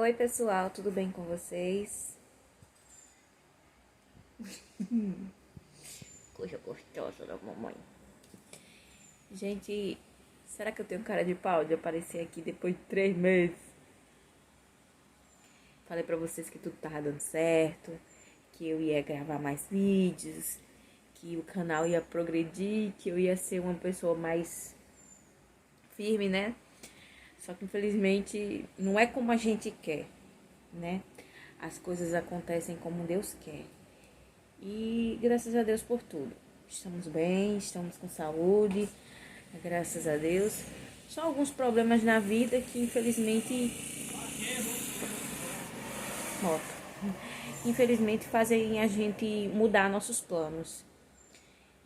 Oi, pessoal, tudo bem com vocês? Coisa gostosa da mamãe. Gente, será que eu tenho cara de pau de aparecer aqui depois de 3 meses? Falei pra vocês que tudo tava dando certo, que eu ia gravar mais vídeos, que o canal ia progredir, que eu ia ser uma pessoa mais firme, né? Só que infelizmente não é como a gente quer, né? As coisas acontecem como Deus quer. E graças a Deus por tudo. Estamos bem, estamos com saúde, graças a Deus. Só alguns problemas na vida que infelizmente fazem a gente mudar nossos planos.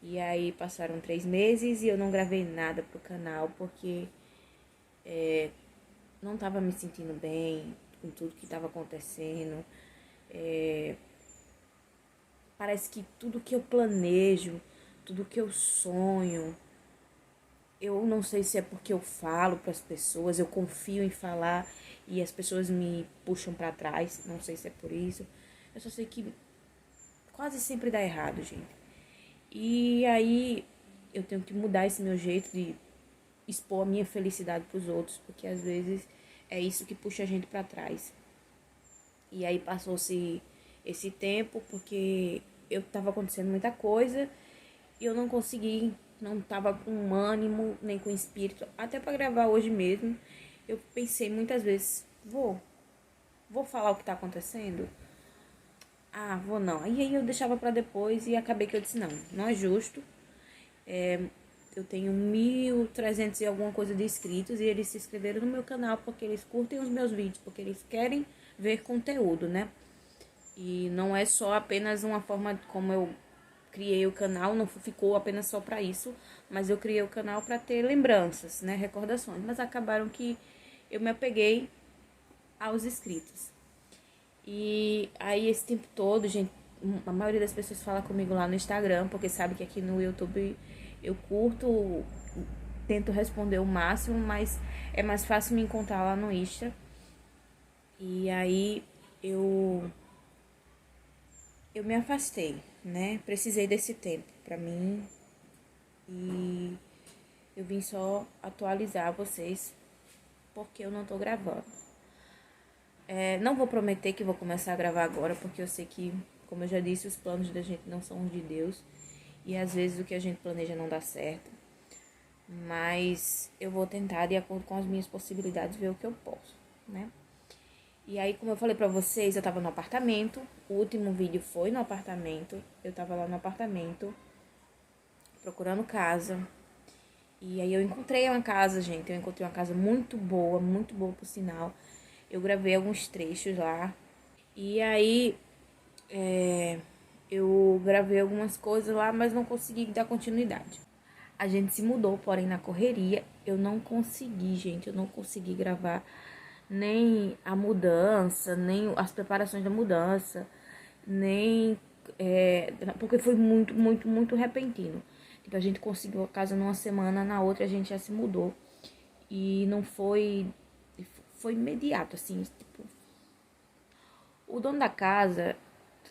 E aí passaram 3 meses e eu não gravei nada pro canal porque não estava me sentindo bem com tudo que estava acontecendo. Parece que tudo que eu planejo, tudo que eu sonho, eu não sei se é porque eu falo para as pessoas, eu confio em falar e as pessoas me puxam para trás, não sei se é por isso. Eu só sei que quase sempre dá errado, gente. E aí eu tenho que mudar esse meu jeito de expor a minha felicidade para os outros, porque às vezes é isso que puxa a gente para trás. E aí passou-se esse tempo porque eu tava acontecendo muita coisa e eu não consegui, não tava com ânimo, nem com espírito, até para gravar hoje mesmo. Eu pensei muitas vezes, vou falar o que tá acontecendo? Ah, vou não. E aí eu deixava para depois e acabei que eu disse, não é justo. Eu tenho 1.300 e alguma coisa de inscritos e eles se inscreveram no meu canal porque eles curtem os meus vídeos, porque eles querem ver conteúdo, né? E não é só apenas uma forma como eu criei o canal, não ficou apenas só para isso, mas eu criei o canal para ter lembranças, né, recordações. Mas acabaram que eu me apeguei aos inscritos. E aí esse tempo todo, gente, a maioria das pessoas fala comigo lá no Instagram, porque sabe que aqui no YouTube eu curto, tento responder o máximo, mas é mais fácil me encontrar lá no Insta. E aí eu me afastei, né? Precisei desse tempo pra mim e eu vim só atualizar vocês porque eu não tô gravando. Não vou prometer que vou começar a gravar agora, porque eu sei que, como eu já disse, os planos da gente não são os de Deus e às vezes o que a gente planeja não dá certo. Mas eu vou tentar, de acordo com as minhas possibilidades, ver o que eu posso, né? E aí, como eu falei pra vocês, eu tava no apartamento. O último vídeo foi no apartamento. Eu tava lá no apartamento, procurando casa. E aí eu encontrei uma casa, gente. Eu encontrei uma casa muito boa por sinal. Eu gravei alguns trechos lá. E aí eu gravei algumas coisas lá, mas não consegui dar continuidade. A gente se mudou, porém na correria eu não consegui, gente. Eu não consegui gravar nem a mudança, nem as preparações da mudança, nem porque foi muito repentino. Tipo, a gente conseguiu a casa numa semana, na outra a gente já se mudou. E não foi imediato, assim, tipo, o dono da casa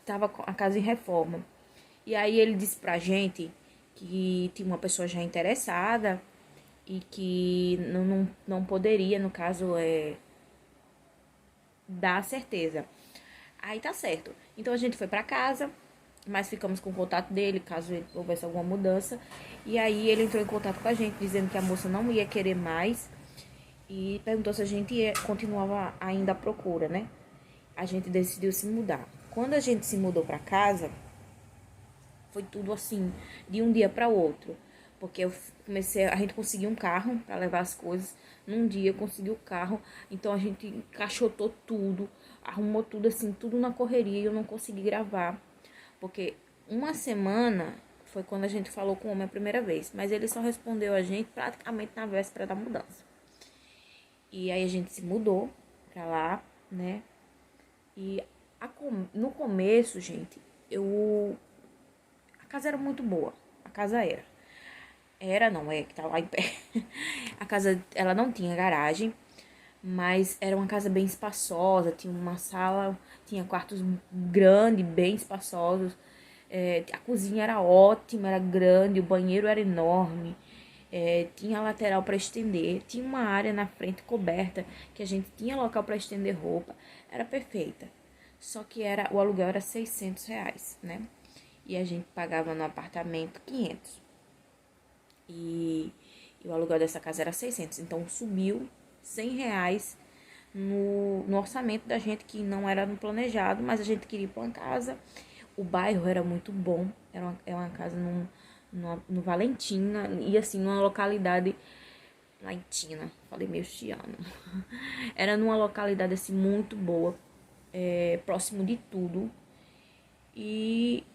tava com a casa em reforma. E aí ele disse pra gente que tinha uma pessoa já interessada e que não poderia, no caso, dar certeza. Aí tá certo. Então a gente foi pra casa, mas ficamos com o contato dele, caso houvesse alguma mudança. E aí ele entrou em contato com a gente, dizendo que a moça não ia querer mais. E perguntou se a gente continuava ainda à procura, né? A gente decidiu se mudar. Quando a gente se mudou pra casa, foi tudo assim, de um dia para o outro. Porque a gente conseguiu um carro para levar as coisas. Num dia conseguiu o carro, então a gente encaixotou tudo, arrumou tudo assim, tudo na correria e eu não consegui gravar. Porque uma semana foi quando a gente falou com o homem a primeira vez, mas ele só respondeu a gente praticamente na véspera da mudança. E aí a gente se mudou pra lá, né? E no começo, gente, a casa era muito boa. A casa era. Era, não é, que tá lá em pé. A casa, ela não tinha garagem. Mas era uma casa bem espaçosa, tinha uma sala, tinha quartos grandes, bem espaçosos. A cozinha era ótima, era grande, o banheiro era enorme. Tinha lateral para estender, tinha uma área na frente coberta que a gente tinha local para estender roupa, era perfeita. Só que o aluguel era R$ 600, né? E a gente pagava no apartamento 500. E o aluguel dessa casa era 600. Então subiu R$ 100 no orçamento da gente, que não era no planejado, mas a gente queria ir para uma casa. O bairro era muito bom, era uma casa no Valentina, e assim, numa localidade. Valentina, falei meio chiano. Era numa localidade assim muito boa, próximo de tudo. E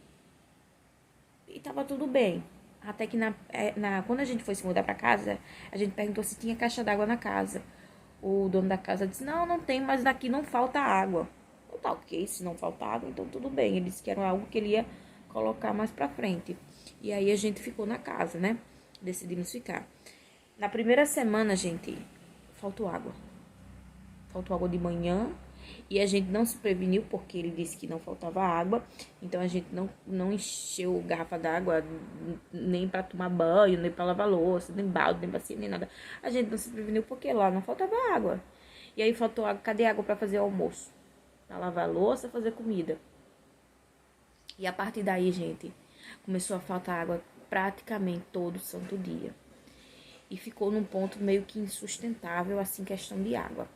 tava tudo bem. Até que quando a gente foi se mudar pra casa, a gente perguntou se tinha caixa d'água na casa. O dono da casa disse, não, não tem, mas daqui não falta água. Eu, tá ok, se não falta água, então tudo bem. Ele disse que era algo que ele ia colocar mais pra frente. E aí a gente ficou na casa, né? Decidimos ficar. Na primeira semana, gente, faltou água. Faltou água de manhã. E a gente não se preveniu porque ele disse que não faltava água. Então a gente não encheu garrafa d'água nem para tomar banho, nem para lavar louça, nem balde, nem bacia, nem nada. A gente não se preveniu porque lá não faltava água. E aí faltou água. Cadê água para fazer almoço? Para lavar louça, fazer comida. E a partir daí, gente, começou a faltar água praticamente todo santo dia. E ficou num ponto meio que insustentável, assim, questão de água.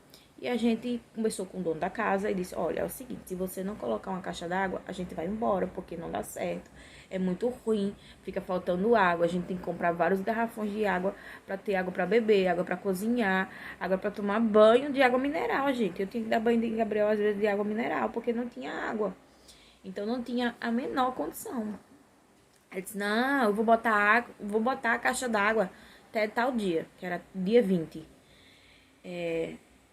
E a gente conversou com o dono da casa e disse, olha, é o seguinte, se você não colocar uma caixa d'água, a gente vai embora, porque não dá certo. É muito ruim, fica faltando água, a gente tem que comprar vários garrafões de água para ter água para beber, água para cozinhar, água para tomar banho de água mineral, gente. Eu tinha que dar banho de Gabriel às vezes de água mineral, porque não tinha água. Então não tinha a menor condição. Ele disse, não, eu vou botar a caixa d'água até tal dia, que era dia 20.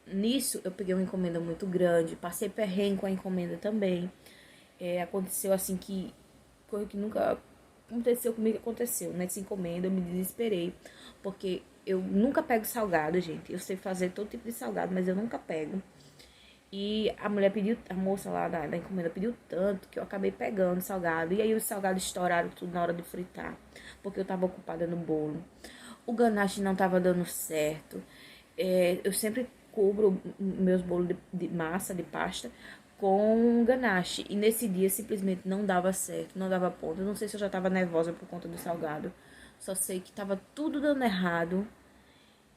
Nisso, eu peguei uma encomenda muito grande, passei perrengue com a encomenda também. Aconteceu assim que coisa que nunca aconteceu comigo, aconteceu. Nessa encomenda eu me desesperei, porque eu nunca pego salgado, gente. Eu sei fazer todo tipo de salgado, mas eu nunca pego. E a mulher pediu, a moça lá da encomenda pediu tanto que eu acabei pegando salgado. E aí os salgados estouraram tudo na hora de fritar, porque eu tava ocupada no bolo. O ganache não tava dando certo. Eu sempre cubro meus bolos de massa, de pasta, com ganache. E nesse dia simplesmente não dava certo, não dava ponto. Eu não sei se eu já tava nervosa por conta do salgado. Só sei que tava tudo dando errado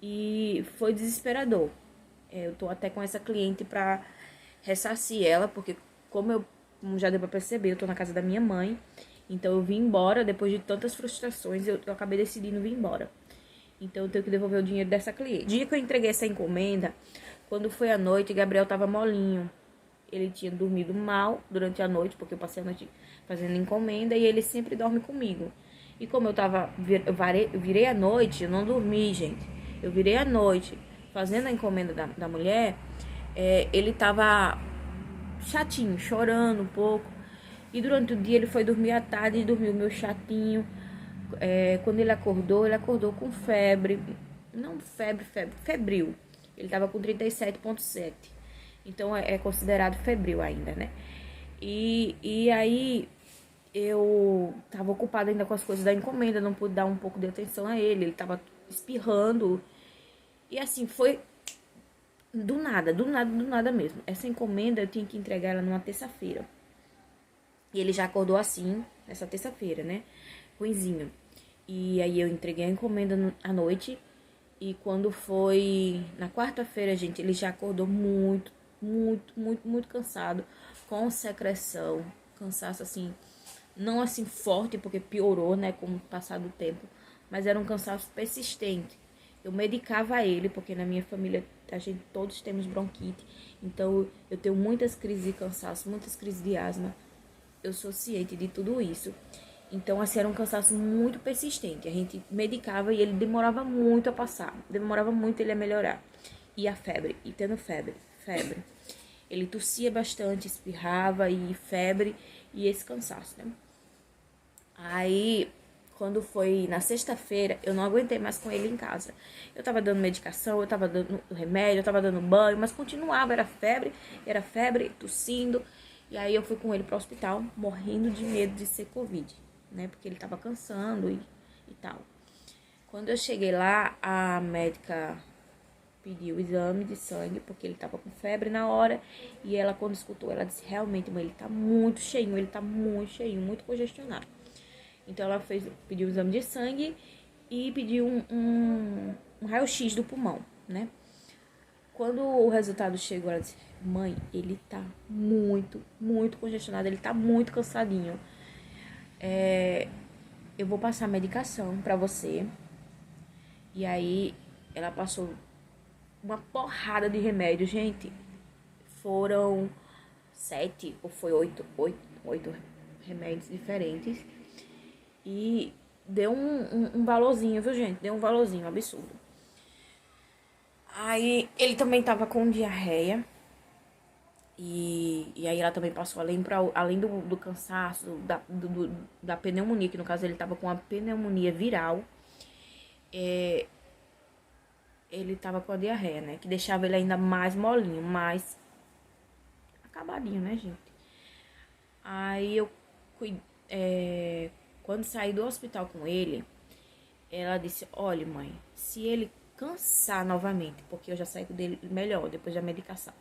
e foi desesperador. Eu tô até com essa cliente pra ressarcir ela, porque como já deu pra perceber, eu tô na casa da minha mãe. Então eu vim embora, depois de tantas frustrações, eu acabei decidindo vir embora. Então eu tenho que devolver o dinheiro dessa cliente. No dia que eu entreguei essa encomenda, quando foi à noite, Gabriel tava molinho. Ele tinha dormido mal durante a noite, porque eu passei a noite fazendo encomenda, e ele sempre dorme comigo. E como eu virei à noite, eu não dormi, gente. Eu virei à noite fazendo a encomenda da mulher, ele tava chatinho, chorando um pouco. E durante o dia ele foi dormir à tarde e dormiu meu chatinho. Quando ele acordou com febre. Não febril. Ele tava com 37,7. Então é considerado febril ainda, né? E aí eu tava ocupada ainda com as coisas da encomenda, não pude dar um pouco de atenção a ele. Ele tava espirrando. E assim, foi do nada, do nada, do nada mesmo. Essa encomenda eu tinha que entregar ela numa terça-feira. E ele já acordou assim, nessa terça-feira, né? Ruinzinho. E aí eu entreguei a encomenda à noite. E quando foi na quarta-feira, gente, ele já acordou muito, muito, muito, muito cansado. Com secreção. Cansaço assim, não assim forte, porque piorou, né, com o passar do tempo. Mas era um cansaço persistente. Eu medicava ele, porque na minha família a gente todos temos bronquite. Então eu tenho muitas crises de cansaço, muitas crises de asma. Eu sou ciente de tudo isso. Então, assim, era um cansaço muito persistente. A gente medicava e ele demorava muito a passar. Demorava muito ele a melhorar. E a febre, e tendo febre. Ele tossia bastante, espirrava e febre e esse cansaço, né? Aí, quando foi na sexta-feira, eu não aguentei mais com ele em casa. Eu tava dando medicação, eu tava dando remédio, eu tava dando banho, mas continuava, era febre, tossindo. E aí eu fui com ele pro hospital, morrendo de medo de ser Covid, né? Porque ele tava cansando e tal. Quando eu cheguei lá, a médica pediu o exame de sangue, porque ele tava com febre na hora. E ela, quando escutou, ela disse, realmente, mãe, ele tá muito cheinho, muito congestionado. Então ela pediu o exame de sangue e pediu um raio-x do pulmão, né? Quando o resultado chegou, ela disse, mãe, ele tá muito congestionado, ele tá muito cansadinho. Eu vou passar medicação pra você. E aí ela passou uma porrada de remédio, gente. Foram 7 ou foi 8 remédios diferentes. E deu um valorzinho, viu, gente? Deu um valorzinho absurdo. Aí ele também tava com diarreia. E aí ela também passou, além do cansaço, da pneumonia, que no caso ele tava com a pneumonia viral. Ele tava com a diarreia, né? Que deixava ele ainda mais molinho, mais acabadinho, né, gente? Aí eu quando saí do hospital com ele, ela disse, olha, mãe, se ele cansar novamente, porque eu já saí dele melhor depois da medicação.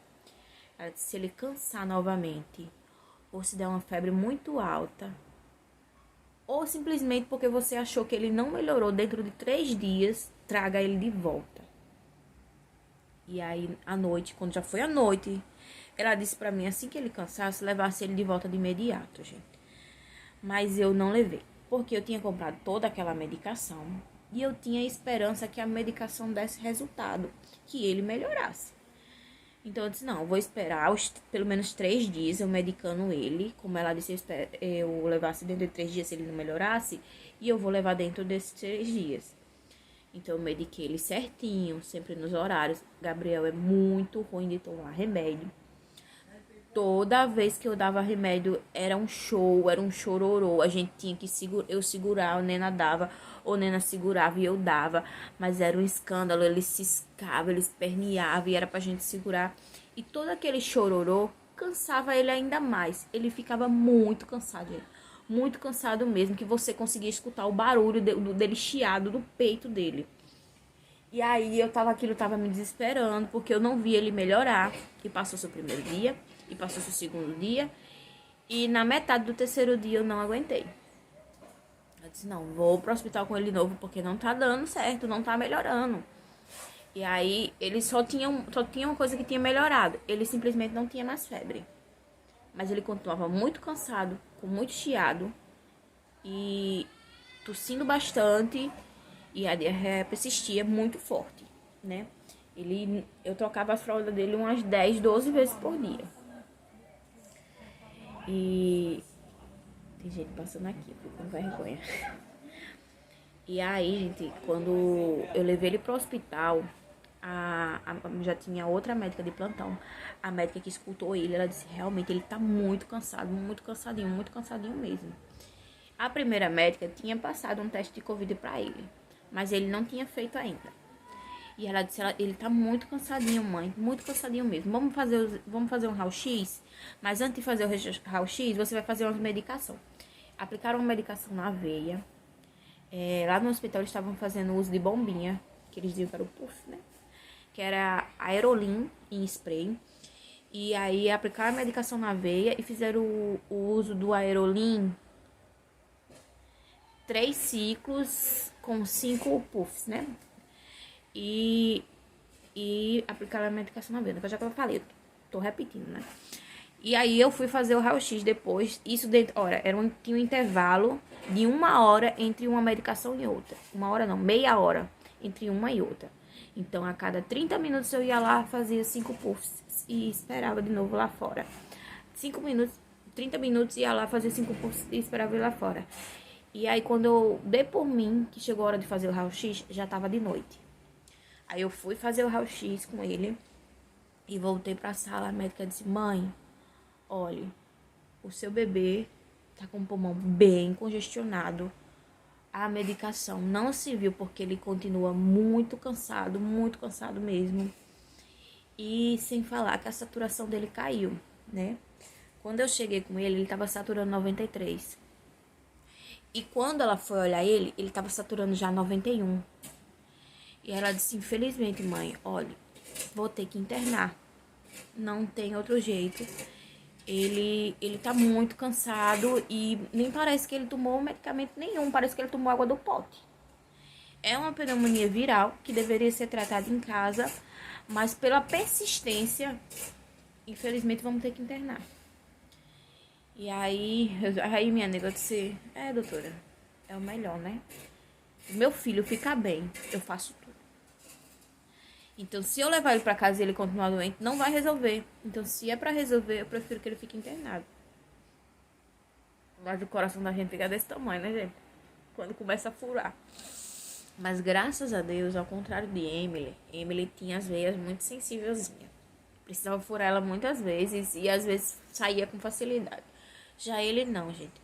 Ela disse, se ele cansar novamente, ou se der uma febre muito alta, ou simplesmente porque você achou que ele não melhorou dentro de 3 dias, traga ele de volta. E aí, à noite, quando já foi à noite, ela disse pra mim, assim que ele cansasse, levasse ele de volta de imediato, gente. Mas eu não levei, porque eu tinha comprado toda aquela medicação e eu tinha esperança que a medicação desse resultado, que ele melhorasse. Então eu disse, não, eu vou esperar pelo menos 3 dias eu medicando ele. Como ela disse, eu levasse dentro de 3 dias se ele não melhorasse, e eu vou levar dentro desses 3 dias. Então eu mediquei ele certinho, sempre nos horários. Gabriel é muito ruim de tomar remédio. Toda vez que eu dava remédio era um show, era um chororô. A gente tinha que eu segurar, o Nena dava, ou Nena segurava e eu dava. Mas era um escândalo, ele ciscava, ele esperneava e era pra gente segurar. E todo aquele chororô cansava ele ainda mais. Ele ficava muito cansado, muito cansado mesmo, que você conseguia escutar o barulho dele chiado do peito dele. E aí aquilo tava me desesperando, porque eu não via ele melhorar. E passou seu primeiro dia, e passou seu segundo dia, e na metade do terceiro dia eu não aguentei. Eu disse, não, vou pro hospital com ele de novo, porque não tá dando certo, não tá melhorando. E aí ele só tinha uma coisa que tinha melhorado, ele simplesmente não tinha mais febre. Mas ele continuava muito cansado, com muito chiado, e tossindo bastante, e a diarreia persistia muito forte, né? Eu trocava a fralda dele umas 10, 12 vezes por dia. E tem gente passando aqui, fico com vergonha. E aí, gente, quando eu levei ele pro hospital, já tinha outra médica de plantão. A médica que escutou ele, ela disse, realmente, ele tá muito cansado, muito cansadinho mesmo. A primeira médica tinha passado um teste de Covid pra ele, mas ele não tinha feito ainda. E ela disse, ele tá muito cansadinho, mãe, muito cansadinho mesmo. Vamos fazer um raio-x? Mas antes de fazer o raio-x, você vai fazer uma medicação. Aplicaram uma medicação na veia. Lá no hospital eles estavam fazendo uso de bombinha, que eles diziam que era o puff, né? Que era Aerolin em spray. E aí aplicaram a medicação na veia e fizeram o uso do Aerolin 3 ciclos com 5 puffs, né? E aplicaram a medicação na veia, já que eu falei, tô repetindo, né? E aí eu fui fazer o raio-x depois, isso dentro, tinha um intervalo de 1 hora entre uma medicação e outra. 1 hora não, meia hora entre uma e outra. Então a cada 30 minutos eu ia lá, fazia 5 puffs e esperava de novo lá fora. 5 minutos, 30 minutos ia lá, fazia 5 puffs e esperava ir lá fora. E aí quando eu dei por mim, que chegou a hora de fazer o raio-x, já tava de noite. Aí eu fui fazer o raio-x com ele e voltei pra sala. A médica disse, mãe, olha, o seu bebê tá com o pulmão bem congestionado. a medicação não serviu porque ele continua muito cansado mesmo. E sem falar que a saturação dele caiu, né? Quando eu cheguei com ele, ele tava saturando 93. E quando ela foi olhar ele, ele tava saturando já 91. E ela disse, infelizmente, mãe, olha, vou ter que internar. Não tem outro jeito. Ele tá muito cansado e nem parece que ele tomou medicamento nenhum. Parece que ele tomou água do pote. É uma pneumonia viral que deveria ser tratada em casa, mas pela persistência, infelizmente, vamos ter que internar. E aí minha nega disse, doutora, é o melhor, né? O meu filho ficar bem, eu faço tudo. Então, se eu levar ele pra casa e ele continuar doente, não vai resolver. Então, se é pra resolver, eu prefiro que ele fique internado. Mas o coração da gente fica desse tamanho, né, gente? Quando começa a furar. Mas, graças a Deus, ao contrário de Emily tinha as veias muito sensívelzinhas. Precisava furar ela muitas vezes e, às vezes, saía com facilidade. Já ele não, gente.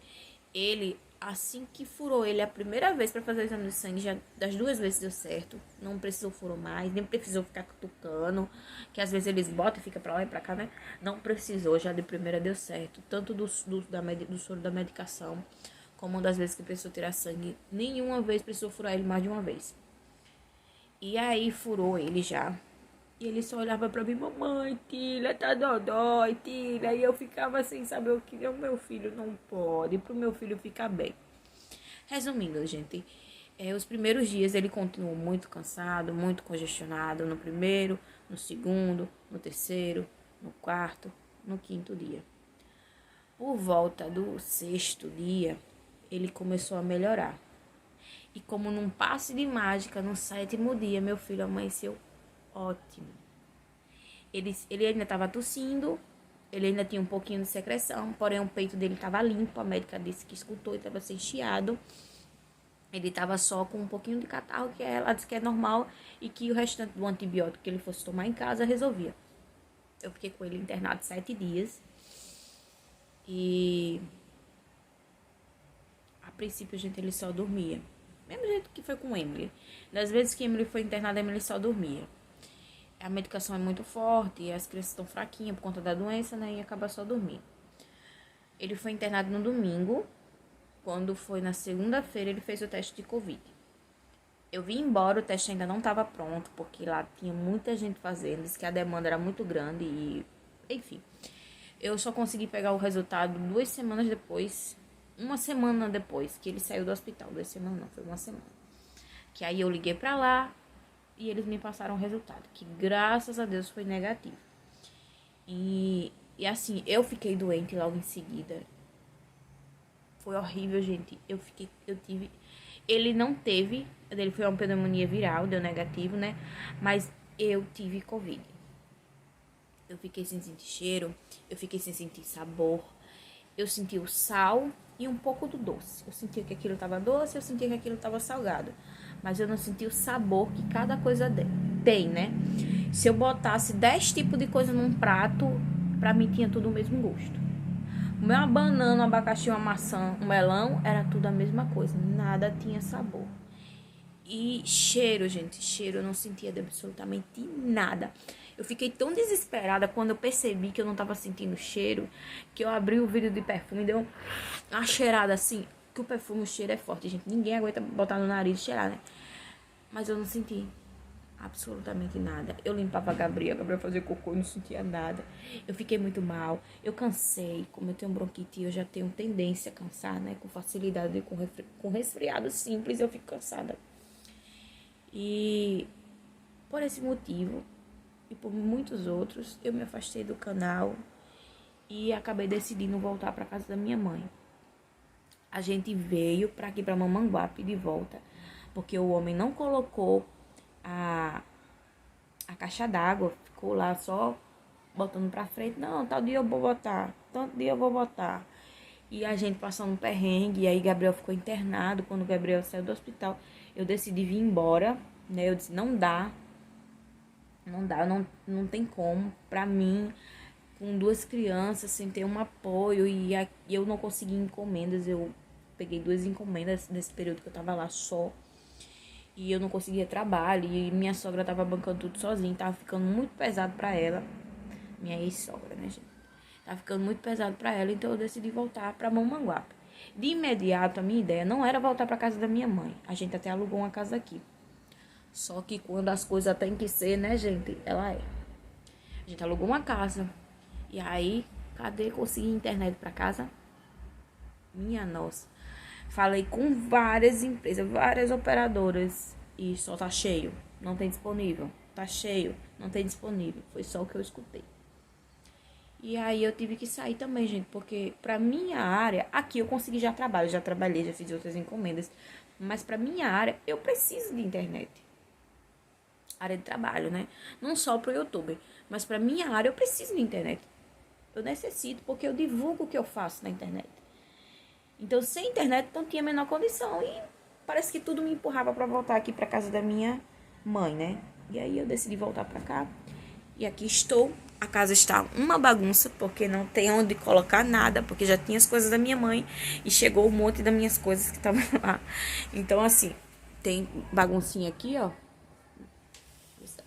Ele, assim que furou ele a primeira vez para fazer o exame de sangue, já das 2 vezes deu certo. Não precisou furar mais, nem precisou ficar cutucando, que às vezes eles botam e fica para lá e para cá, né? Não precisou, já de primeira deu certo. Tanto do soro da medicação, como das vezes que precisou tirar sangue. Nenhuma vez precisou furar ele mais de uma vez. E aí furou ele já. E ele só olhava pra mim, mamãe, Tília, tá dodói, Tília. E eu ficava sem saber o que o meu filho não pode, pro meu filho ficar bem. Resumindo, gente, os primeiros dias ele continuou muito cansado, muito congestionado, no primeiro, no segundo, no terceiro, no quarto, no quinto dia. Por volta do 6º dia, ele começou a melhorar. E como num passe de mágica, no 7º dia, meu filho amanheceu ótimo. Ele ainda estava tossindo, ele ainda tinha um pouquinho de secreção, porém o peito dele estava limpo, a médica disse que escutou e estava sem chiado. Ele estava só com um pouquinho de catarro, que ela disse que é normal e que o restante do antibiótico que ele fosse tomar em casa resolvia. Eu fiquei com ele internado 7 dias e a princípio, gente, ele só dormia. Mesmo jeito que foi com Emily. Das vezes que Emily foi internada, Emily só dormia. A medicação é muito forte e as crianças estão fraquinhas por conta da doença, né? E acaba só dormindo. Ele foi internado no domingo. Quando foi na segunda-feira, ele fez o teste de Covid. Eu vim embora, o teste ainda não estava pronto, porque lá tinha muita gente fazendo. Disse que a demanda era muito grande e... Enfim. Eu só consegui pegar o resultado 2 semanas depois. 1 semana depois que ele saiu do hospital. 2 semanas não, foi 1 semana. Que aí eu liguei pra lá e eles me passaram o resultado, que graças a Deus foi negativo. E assim, eu fiquei doente logo em seguida. Foi horrível, gente. Ele não teve, ele foi uma pneumonia viral, deu negativo, né? Mas eu tive Covid. Eu fiquei sem sentir cheiro, eu fiquei sem sentir sabor. Eu senti o sal e um pouco do doce. Eu sentia que aquilo estava doce, eu sentia que aquilo estava salgado. Mas eu não senti o sabor que cada coisa tem, né? Se eu botasse 10 tipos de coisa num prato, pra mim tinha tudo o mesmo gosto. Uma banana, um abacaxi, uma maçã, um melão, era tudo a mesma coisa. Nada tinha sabor. E cheiro, gente, cheiro eu não sentia de absolutamente nada. Eu fiquei tão desesperada quando eu percebi que eu não tava sentindo cheiro, que eu abri o vidro de perfume e deu uma cheirada assim, que o perfume, o cheiro é forte, gente. Ninguém aguenta botar no nariz e cheirar, né? Mas eu não senti absolutamente nada. Eu limpava a Gabriel fazia cocô e não sentia nada. Eu fiquei muito mal. Eu cansei. Como eu tenho bronquite, eu já tenho tendência a cansar, né? Com facilidade, com resfriado simples, eu fico cansada. E por esse motivo e por muitos outros, eu me afastei do canal e acabei decidindo voltar para casa da minha mãe. A gente veio para aqui, para Mamanguape, de volta, porque o homem não colocou a caixa d'água, ficou lá só botando pra frente. Não, tal dia eu vou botar, tanto dia eu vou botar. E a gente passando um perrengue, e aí Gabriel ficou internado. Quando o Gabriel saiu do hospital, eu decidi vir embora, né? Eu disse, não dá, não tem como. Pra mim, com 2 crianças, sem ter um apoio, e eu não consegui encomendas, eu peguei 2 encomendas nesse período que eu tava lá só. E eu não conseguia trabalho. E minha sogra tava bancando tudo sozinha. Tava ficando muito pesado pra ela. Minha ex-sogra, né, gente? Tava ficando muito pesado pra ela. Então eu decidi voltar pra Mamanguape. De imediato, a minha ideia não era voltar pra casa da minha mãe. A gente até alugou uma casa aqui. Só que quando as coisas têm que ser, né, gente? Ela é. A gente alugou uma casa. E aí, cadê conseguir internet pra casa? Minha nossa. Falei com várias empresas, várias operadoras. E só tá cheio. Não tem disponível. Tá cheio. Não tem disponível. Foi só o que eu escutei. E aí eu tive que sair também, gente. Porque pra minha área, aqui eu consegui já trabalho. Já trabalhei, já fiz outras encomendas. Mas pra minha área, eu preciso de internet. Área de trabalho, né? Não só pro YouTube. Mas pra minha área, eu preciso de internet. Eu necessito, porque eu divulgo o que eu faço na internet. Então, sem internet, não tinha a menor condição. E parece que tudo me empurrava pra voltar aqui pra casa da minha mãe, né? E aí eu decidi voltar pra cá. E aqui estou. A casa está uma bagunça, porque não tem onde colocar nada. Porque já tinha as coisas da minha mãe. E chegou um monte das minhas coisas que estavam lá. Então, assim, tem baguncinha aqui, ó.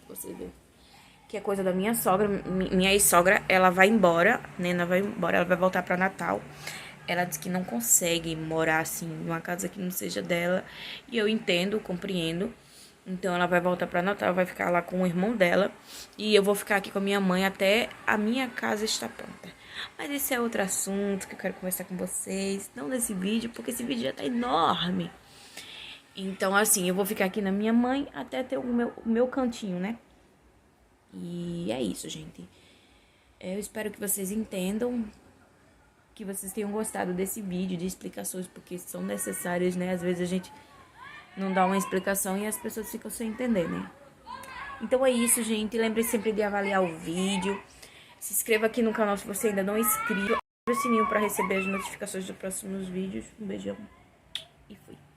Pra você ver. Que é coisa da minha sogra. Minha ex-sogra, ela vai embora. Nena vai embora, ela vai voltar pra Natal. Ela disse que não consegue morar assim numa casa que não seja dela. E eu entendo, compreendo. Então ela vai voltar pra Natal, vai ficar lá com o irmão dela. E eu vou ficar aqui com a minha mãe até a minha casa estar pronta. Mas esse é outro assunto que eu quero conversar com vocês. Não nesse vídeo, porque esse vídeo já tá enorme. Então assim, eu vou ficar aqui na minha mãe até ter o meu cantinho, né? E é isso, gente. Eu espero que vocês entendam, que vocês tenham gostado desse vídeo de explicações, porque são necessárias, né? Às vezes a gente não dá uma explicação e as pessoas ficam sem entender, né? Então é isso, gente. Lembre sempre de avaliar o vídeo. Se inscreva aqui no canal se você ainda não é inscrito. Ative o sininho para receber as notificações dos próximos vídeos. Um beijão e fui.